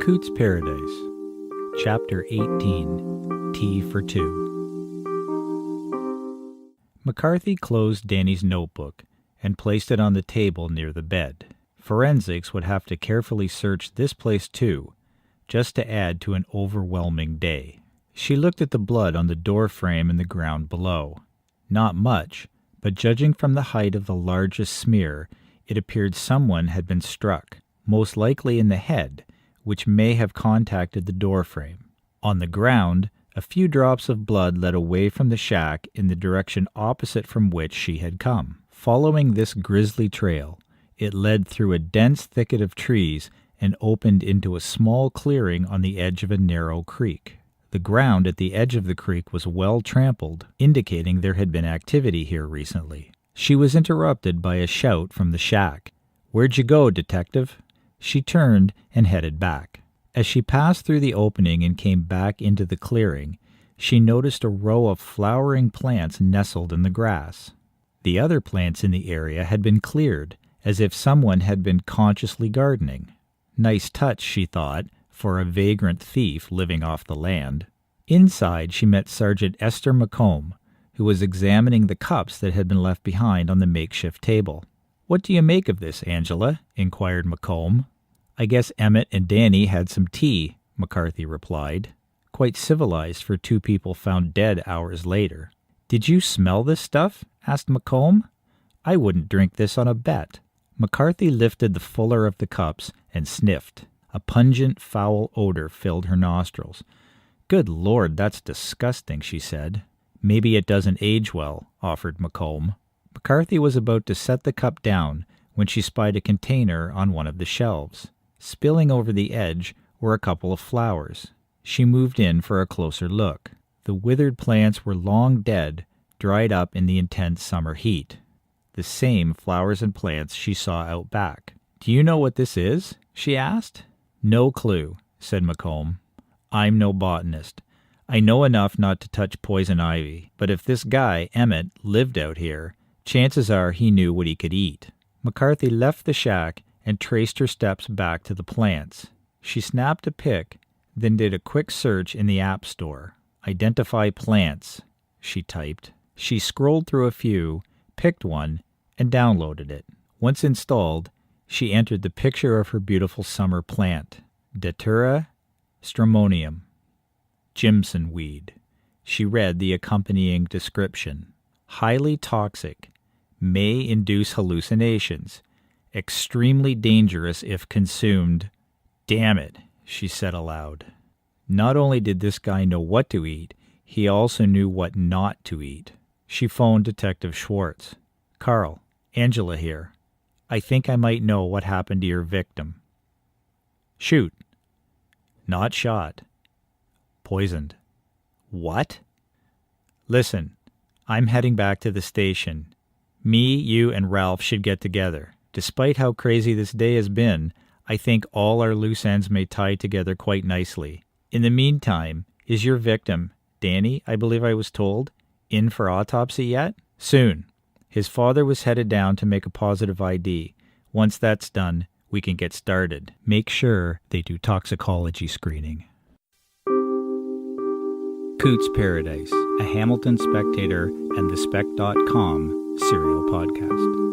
Cootes Paradise, Chapter 18, Tea for Two. McCarthy closed Danny's notebook and placed it on the table near the bed. Forensics would have to carefully search this place too, just to add to an overwhelming day. She looked at the blood on the door frame and the ground below. Not much, but judging from the height of the largest smear, it appeared someone had been struck, most likely in the head, which may have contacted the doorframe. On the ground, a few drops of blood led away from the shack in the direction opposite from which she had come. Following this grisly trail, it led through a dense thicket of trees and opened into a small clearing on the edge of a narrow creek. The ground at the edge of the creek was well trampled, indicating there had been activity here recently. She was interrupted by a shout from the shack. "Where'd you go, detective?" She turned and headed back. As she passed through the opening and came back into the clearing, she noticed a row of flowering plants nestled in the grass. The other plants in the area had been cleared, as if someone had been consciously gardening. Nice touch, she thought, for a vagrant thief living off the land. Inside, she met Sergeant Esther McComb, who was examining the cups that had been left behind on the makeshift table. "What do you make of this, Angela?" inquired McComb. "I guess Emmett and Danny had some tea," McCarthy replied. Quite civilized for two people found dead hours later. "Did you smell this stuff?" asked McComb. "I wouldn't drink this on a bet." McCarthy lifted the fuller of the cups and sniffed. A pungent, foul odor filled her nostrils. "Good Lord, that's disgusting," she said. "Maybe it doesn't age well," offered McComb. McCarthy was about to set the cup down when she spied a container on one of the shelves. Spilling over the edge were a couple of flowers. She moved in for a closer look. The withered plants were long dead, dried up in the intense summer heat. The same flowers and plants she saw out back. "Do you know what this is?" she asked. "No clue," said McComb. "I'm no botanist. I know enough not to touch poison ivy, but if this guy, Emmett, lived out here, chances are he knew what he could eat." McCarthy left the shack and traced her steps back to the plants. She snapped a pic, then did a quick search in the App Store. "Identify plants," she typed. She scrolled through a few, picked one, and downloaded it. Once installed, she entered the picture of her beautiful summer plant, Datura stramonium, Jimson weed. She read the accompanying description. Highly toxic, may induce hallucinations, extremely dangerous if consumed. "Damn it," she said aloud. Not only did this guy know what to eat, he also knew what not to eat. She phoned Detective Schwartz. "Carl, Angela here. I think I might know what happened to your victim." "Shoot." "Not shot. Poisoned." "What?" "Listen, I'm heading back to the station. Me, you, and Ralph should get together. Despite how crazy this day has been, I think all our loose ends may tie together quite nicely. In the meantime, is your victim, Danny, I believe I was told, in for autopsy yet?" "Soon. His father was headed down to make a positive ID. Once that's done, we can get started. Make sure they do toxicology screening." Cootes Paradise, a Hamilton Spectator and thespec.com serial podcast.